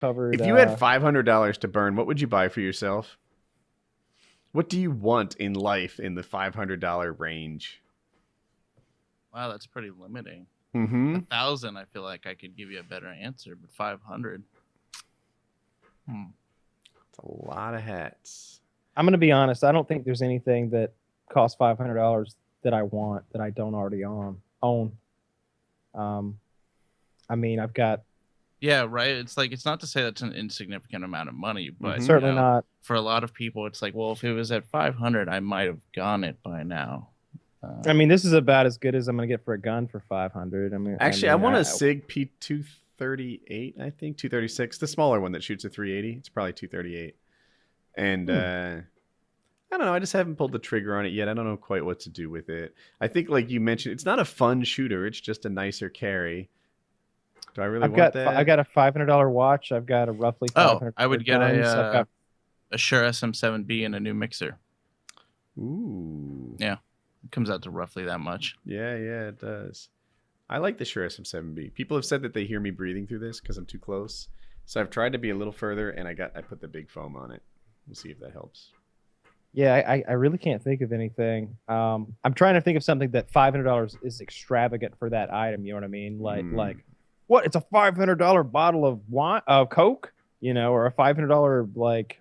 covered. If you had $500 to burn, what would you buy for yourself? What do you want in life in the $500 range? Wow, that's pretty limiting. Mm-hmm. 1,000, I feel like I could give you a better answer, but 500. It's a lot of hats. I'm gonna be honest. I don't think there's anything that costs $500 that I want that I don't already own. I mean, I've got. Yeah, right. It's like, it's not to say that's an insignificant amount of money, but Certainly not. For a lot of people, it's like, well, if it was at 500, I might have gone it by now. I mean, this is about as good as I'm gonna get for a gun for 500. I mean, I want a SIG P238. I think 236, the smaller one that shoots a 380. It's probably 238. And I don't know. I just haven't pulled the trigger on it yet. I don't know quite what to do with it. I think, like you mentioned, it's not a fun shooter. It's just a nicer carry. Do I really want that? I got a $500 watch. I've got a roughly $500. I would get guns. a Shure SM7B and a new mixer. Ooh. Yeah. It comes out to roughly that much. Yeah, it does. I like the Shure SM7B. People have said that they hear me breathing through this because I'm too close. So I've tried to be a little further, and I put the big foam on it. We'll see if that helps. Yeah, I really can't think of anything. I'm trying to think of something that $500 is extravagant for that item. You know what I mean? Like what? It's a $500 bottle of wine, Coke, or a $500 like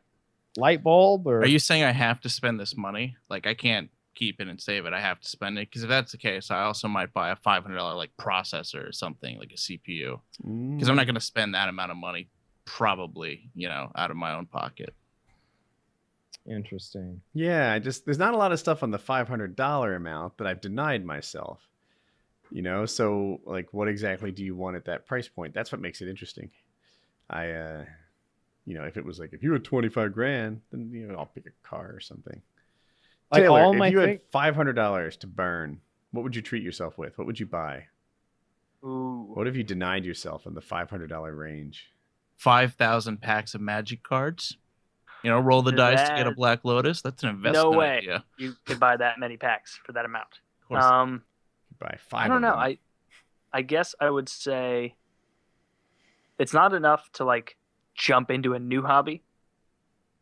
light bulb. Or are you saying I have to spend this money? Like, I can't keep it and save it. I have to spend it, because if that's the case, I also might buy a $500 like processor or something, like a CPU, because I'm not going to spend that amount of money probably out of my own pocket. Interesting. Yeah, there's not a lot of stuff on the $500 amount that I've denied myself. So like, what exactly do you want at that price point? That's what makes it interesting. If it was like, if you had 25 grand, then I'll pick a car or something. Like, Taylor, if you had $500 to burn, what would you treat yourself with? What would you buy? Ooh. What have you denied yourself in the $500 range? 5,000 packs of magic cards. Roll the dice to get a Black Lotus. That's an investment. No way. Idea. You could buy that many packs for that amount. Of course. You buy 5. I don't know. I guess I would say it's not enough to like jump into a new hobby,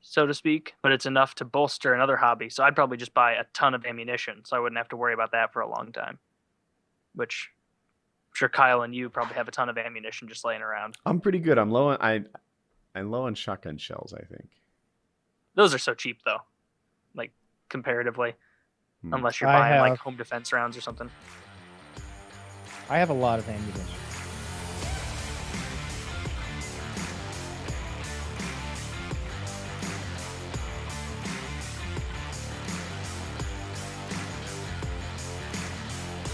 so to speak, but it's enough to bolster another hobby. So I'd probably just buy a ton of ammunition, so I wouldn't have to worry about that for a long time. Which I'm sure Kyle and you probably have a ton of ammunition just laying around. I'm pretty good. I'm low on shotgun shells, I think. Those are so cheap though, like comparatively, unless you're buying like home defense rounds or something. I have a lot of ammunition.